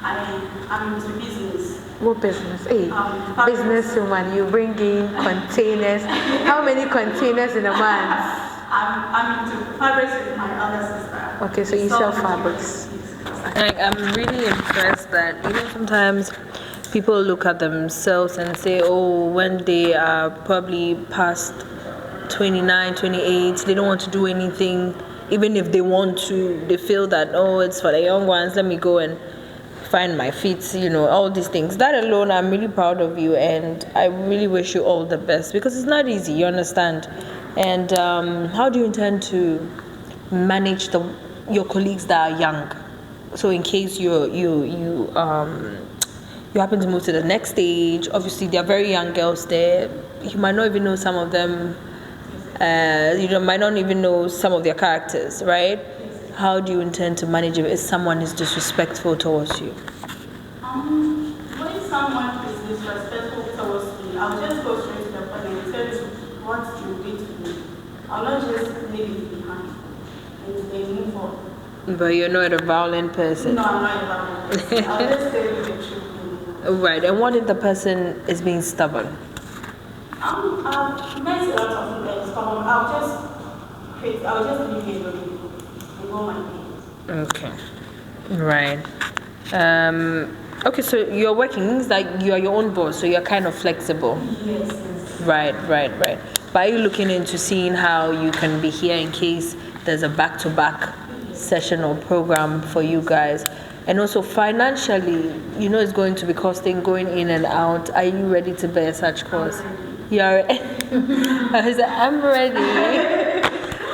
I'm into business.
What business? Hey,
Fabrics.
businesswoman, you bring in containers. How many containers in a month?
I'm into fabrics with my other sister.
Okay, so you sell fabrics.
Like, I'm really impressed that, sometimes people look at themselves and say, oh, when they are probably past 29, 28, they don't want to do anything. Even if they want to, they feel that, oh, it's for the young ones, let me go and find my feet, all these things. That alone, I'm really proud of you, and I really wish you all the best, because it's not easy, you understand. And how do you intend to manage your colleagues that are young? So in case you happen to move to the next stage, obviously there are very young girls there. You might not even know some of them. You might not even know some of their characters, right? How do you intend to manage it if someone is disrespectful towards you?
When someone is disrespectful towards me, I'll just go straight to the point and tell you what you did to me. I'll not just leave it behind and move on.
But you're not a violent person.
No, I'm not a violent person. I'll just tell you the truth.
Right, and what if the person is being stubborn?
I've met a lot of people stubborn. I'll just leave it alone and go my way.
Okay, right. Okay, so you're working, means like you are your own boss, so you're kind of flexible.
Yes.
Right. But are you looking into seeing how you can be here in case there's a back-to-back session or program for you guys? And also financially, it's going to be costing going in and out. Are you ready to bear such costs? You're I said, I'm ready.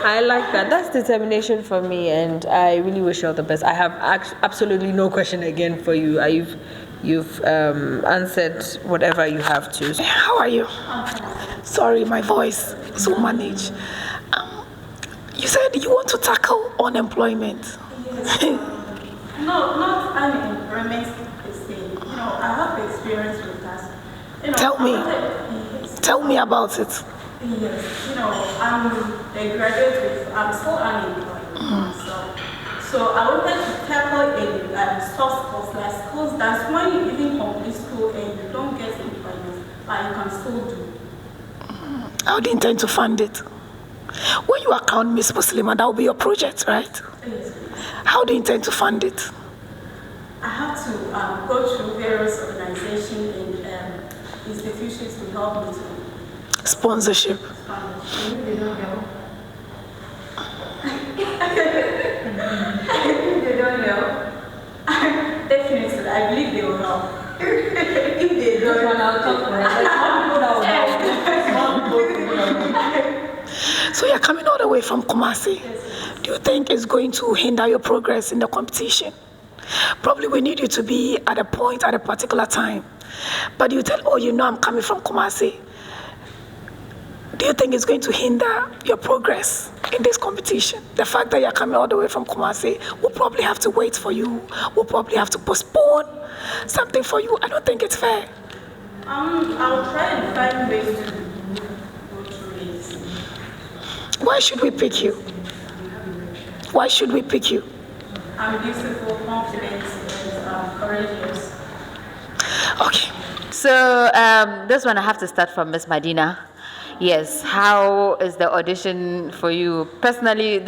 I like that. That's determination for me, and I really wish you all the best. I have absolutely no question again for you. You've answered whatever you have to.
How are you? Sorry, my voice so managed. You said you want to tackle unemployment.
No, not unemployment is saying. I have experience with that.
Tell me about it.
Yes, I'm a graduate I'm still unemployed. So I wanted to tackle a soft skills, like skills that's when you even complete school and you don't get employment, but you can still do.
How do you intend to fund it? When you account Miss Muslimah, that will be your project, right?
Yes.
How do you intend to fund it?
I have to go through various organizations and institutions to help me to
Sponsorship.
They don't know. They don't know. Definitely, I believe they will help. If they don't
So you're coming all the way from Kumasi. Do you think it's going to hinder your progress in the competition? Probably we need you to be at a point at a particular time. But you tell, I'm coming from Kumasi. Do you think it's going to hinder your progress in this competition? The fact that you're coming all the way from Kumasi, we'll probably have to wait for you. We'll probably have to postpone something for you. I don't think it's fair.
I'll try and find ways to go through it.
Why should we pick you? Why should we pick you?
I'm beautiful, confident, and courageous.
Okay.
So this one I have to start from Miss Madina. Yes, how is the audition for you personally?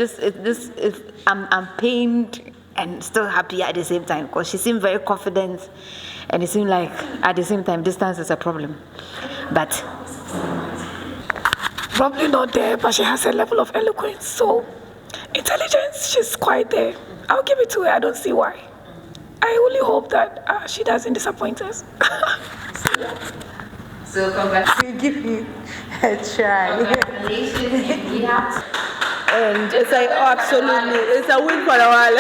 I'm pained and still happy at the same time because she seemed very confident, and it seemed like at the same time distance is a problem. But
probably not there, but she has a level of eloquence. So intelligence, she's quite there. I'll give it to her. I don't see why. I only hope that she doesn't disappoint us.
so congrats.
We give you a try.
Congratulations. We have to.
And it's like, absolutely, it's a win for the while.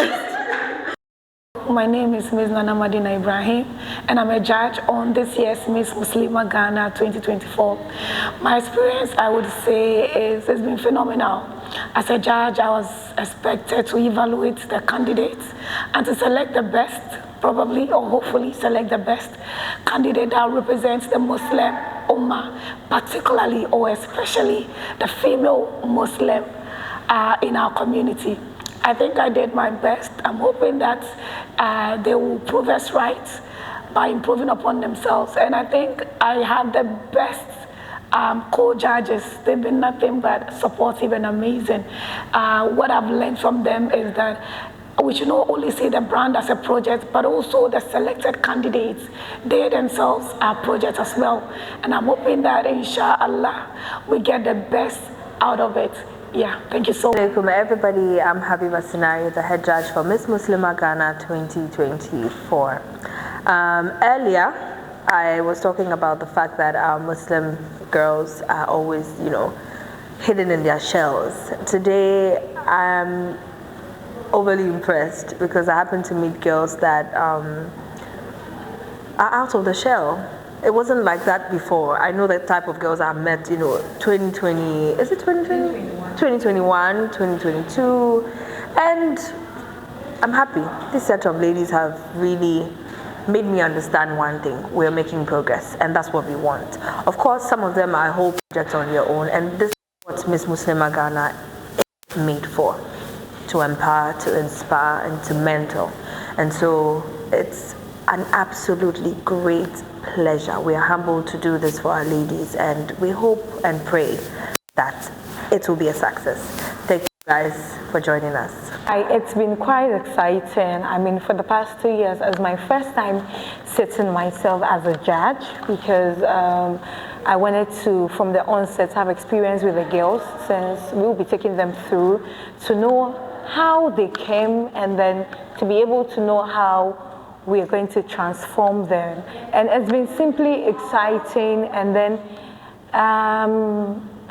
My name is Ms. Nana Madina Ibrahim, and I'm a judge on this year's Miss Muslimah Ghana 2024. My experience, I would say, it's been phenomenal. As a judge, I was expected to evaluate the candidates and to select the best, probably or hopefully select the best candidate that represents the Muslim Ummah, particularly or especially the female Muslim in our community. I think I did my best. I'm hoping that they will prove us right by improving upon themselves. And I think I had the best co-judges. They've been nothing but supportive and amazing. What I've learned from them is that we should not only see the brand as a project, but also the selected candidates. They themselves are projects as well. And I'm hoping that, inshallah, we get the best out of it. Yeah, thank you so much.
Welcome everybody. I'm Habiba Sinari, the head judge for Miss Muslimah Ghana 2024. Earlier, I was talking about the fact that our Muslim girls are always, hidden in their shells. Today, I'm overly impressed because I happen to meet girls that are out of the shell. It wasn't like that before. I know the type of girls I've met, 2020, is it 2020? 2021, 2022, and I'm happy. This set of ladies have really made me understand one thing: we're making progress, and that's what we want. Of course, some of them are whole projects on their own, and this is what Miss Muslimah Ghana is made for: to empower, to inspire, and to mentor. And so it's an absolutely great pleasure. We are humbled to do this for our ladies, and we hope and pray that it will be a success. Thank you guys for joining us.
It's been quite exciting. I mean, for the past 2 years, it's my first time sitting myself as a judge because I wanted to, from the onset, have experience with the girls since we'll be taking them through to know how they came and then to be able to know how we are going to transform them. And it's been simply exciting. And then,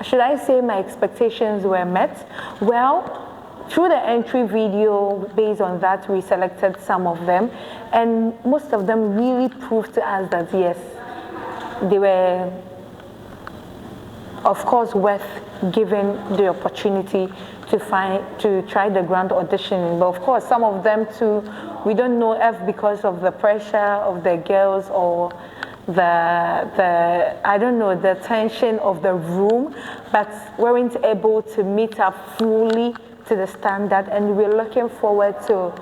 should I say my expectations were met? Well, through the entry video, based on that, we selected some of them. And most of them really proved to us that, yes, they were, of course, worth giving the opportunity to try the grand auditioning. But of course, some of them too, we don't know if because of the pressure of the girls or the I don't know, the tension of the room, but weren't able to meet up fully to the standard. And we're looking forward to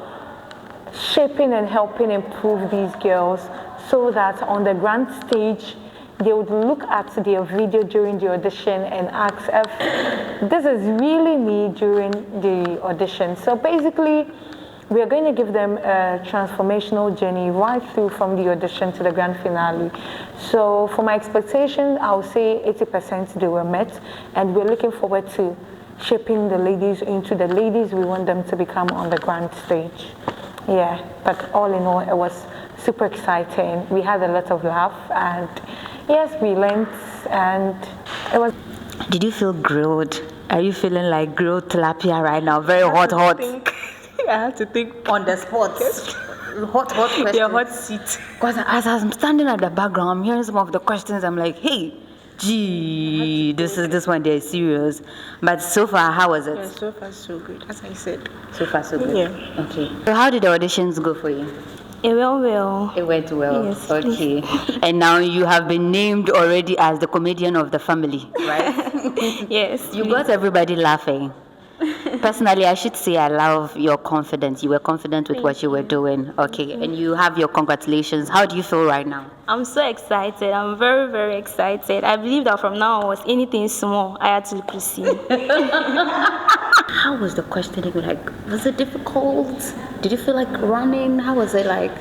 shaping and helping improve these girls so that on the grand stage, they would look at their video during the audition and ask if this is really me during the audition. So basically, we are going to give them a transformational journey right through from the audition to the grand finale. So for my expectation, I'll say 80% they were met, and we're looking forward to shaping the ladies into the ladies we want them to become on the grand stage. Yeah, but all in all, it was super exciting. We had a lot of laugh, and yes, we learned, and it was.
Did you feel grilled? Are you feeling like grilled tilapia right now? Very hot.
I had to think
On the spot. Hot questions.
your hot seat.
Because as I'm standing at the background, I'm hearing some of the questions. I'm like, hey, gee, this one they're serious. But so far, how was it?
Yeah, so far so good, as I said.
So far, so good.
Yeah.
Okay. So how did the auditions go for you?
It went well.
It went well.
Yes,
Okay. And now you have been named already as the comedian of the family, right?
Yes.
You got everybody laughing. Personally, I should say I love your confidence. You were confident with what you were doing. Okay. And you have your congratulations. How do you feel right now?
I'm so excited. I'm very, very excited. I believe that from now on, anything small, I had to proceed.
How was the questioning like? Was it difficult? Did you feel like running? How was it like?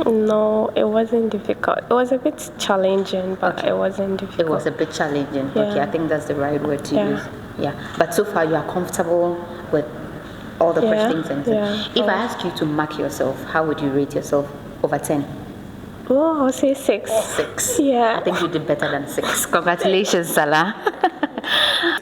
No, it wasn't difficult. It was a bit challenging, but it wasn't difficult.
It was a bit challenging.
Yeah.
Okay, I think that's the right word to
Yeah.
use. Yeah. But so far you are comfortable with all the
Yeah,
questions and
yeah.
If I ask you to mark yourself, how would you rate yourself over 10?
Oh, I'll say 6.
6.
Yeah.
I think you did better than 6. Congratulations, Salah.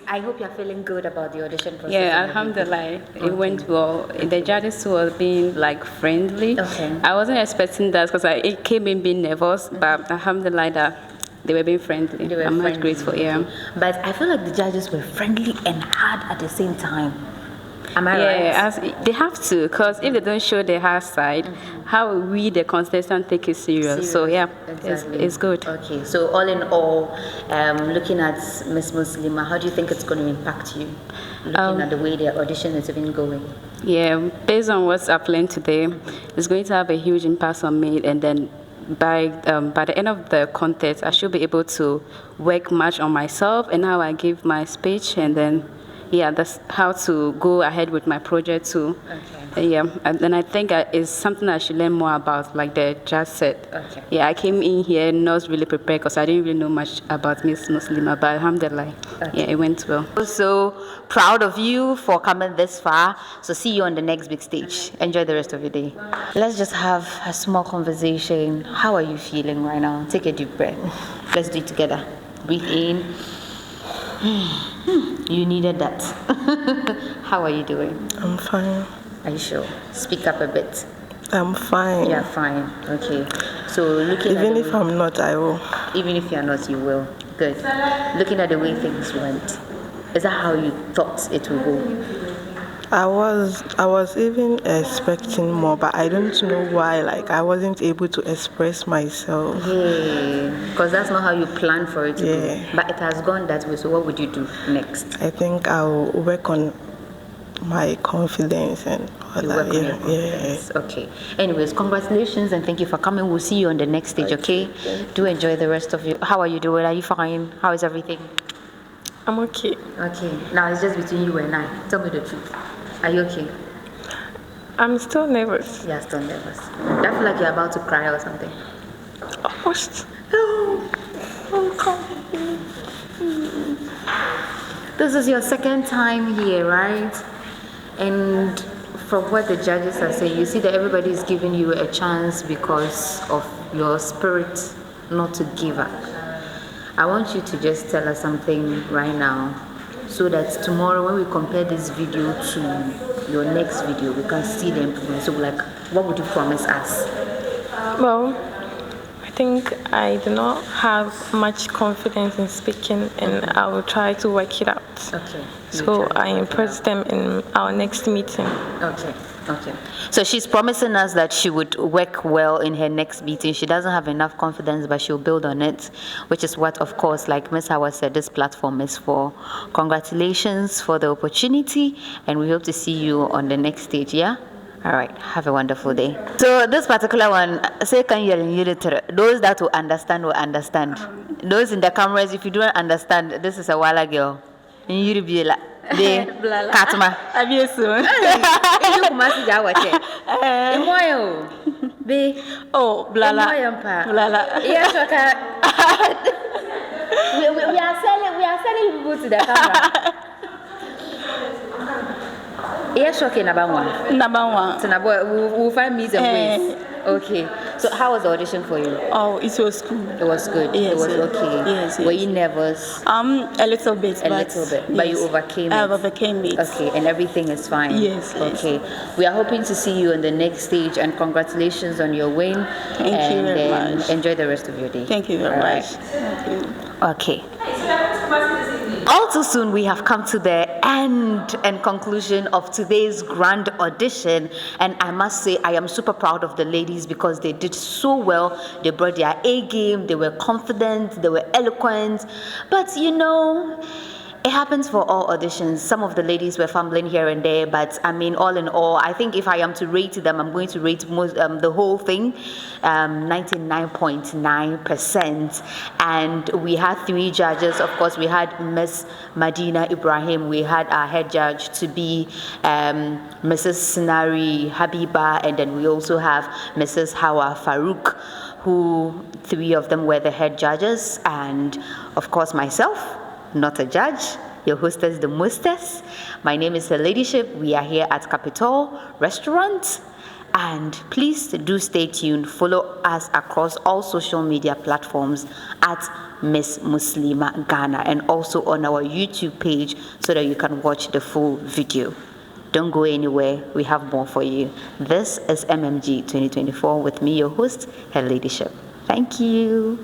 I hope you're feeling good about the audition process.
Yeah,
and everything.
alhamdulillah, it went well. The judges were being like friendly.
Okay.
I wasn't expecting that because I came in being nervous, but alhamdulillah that they were being friendly.
They were
I'm
friendly.
much grateful, yeah.
But I feel like the judges were friendly and hard at the same time. Am I right?
Yeah, as they have to, because if they don't show their hard side, how will we, the contestant, take it serious? So yeah,
Exactly.
it's good.
Okay, so all in all, looking at Miss Muslimah, how do you think it's going to impact you? Looking at the way their audition is even going.
Yeah, based on what's I've learned today, it's going to have a huge impact on me, and then by the end of the contest, I should be able to work much on myself and how I give my speech, and then yeah, that's how to go ahead with my project too. Yeah, and then I think it's something I should learn more about, like the judge said.
Okay.
Yeah, I came in here not really prepared because I didn't really know much about Miss Muslimah, but alhamdulillah, yeah, it went well.
So proud of you for coming this far. So see you on the next big stage. Enjoy the rest of your day. Let's just have a small conversation. How are you feeling right now? Take a deep breath. Let's do it together. Breathe in. You needed that. How are you doing?
I'm fine.
Are you sure? Speak up a bit.
I'm fine.
You're fine. Okay. So looking
Even
at
if I'm not, I will.
Even if you're not, you will. Good. Looking at the way things went, is that how you thought it would go?
I was even expecting more, but I don't know why. Like I wasn't able to express myself.
Yeah, because that's not how you planned for it to
Yeah.
go. But it has gone that way. So what would you do next?
I think I'll work on my confidence and all
You
that.
work on your
Yeah.
confidence. Okay. Anyways, congratulations and thank you for coming. We'll see you on the next stage. Okay. Do enjoy the rest of you. How are you doing? Are you fine? How is everything?
I'm okay.
Okay. Now it's just between you and I. Tell me the truth. Are you okay?
I'm still nervous.
You're still nervous. Do you feel like you're about to cry or something?
Almost.
This is your second time here, right? And from what the judges are saying, you see that everybody is giving you a chance because of your spirit not to give up. I want you to just tell us something right now so that tomorrow when we compare this video to your next video, we can see the improvement. So like, what would you promise us?
Well, I think I do not have much confidence in speaking, and I will try to work it out.
Okay.
So I impress them in our next meeting.
Okay. Okay. So she's promising us that she would work well in her next meeting. She doesn't have enough confidence, but she'll build on it, which is what, of course, like Ms. Howard said, this platform is for. Congratulations for the opportunity, and we hope to see you on the next stage, yeah? All right, have a wonderful day. So this particular one, say can you those that will understand. Those in the cameras, if you don't understand, this is a wala girl. You be like the Katma.
Abiesu.
You kumasi ja wache. Imoyo. Be
Oh, blala. Blala.
Yes, okay. We are selling people to the camera. Yes, okay, number one. So now we'll find means and ways. Okay. So how was the audition for you?
Oh, it was good.
It was good.
Yes,
it was
yes.
okay.
Yes,
Were
yes.
you nervous?
A little bit.
But
Yes.
you overcame it.
I overcame it.
Okay, and everything is fine.
Yes, yes.
Okay. We are hoping to see you on the next stage, and congratulations on your win.
Thank you very much.
Enjoy the rest of your day.
Thank you very
All
much.
right.
Thank you.
Okay. All too soon, we have come to the end and conclusion of today's grand audition, and I must say I am super proud of the ladies because they did so well. They brought their A game, they were confident, they were eloquent, but you know, it happens for all auditions. Some of the ladies were fumbling here and there, but I mean, all in all, I think if I am to rate them, I'm going to rate the whole thing 99.9%. And we had 3 judges. Of course, we had Miss Madina Ibrahim. We had our head judge to be Mrs. Sinari Habiba, and then we also have Mrs. Hawa Farouk, who 3 of them were the head judges, and of course myself. Not a judge, your hostess, the mostess. My name is Her Ladyship. We are here at Capitol Restaurant. And please do stay tuned. Follow us across all social media platforms at Miss Muslimah Ghana, and also on our YouTube page so that you can watch the full video. Don't go anywhere. We have more for you. This is MMG 2024 with me, your host, Her Ladyship. Thank you.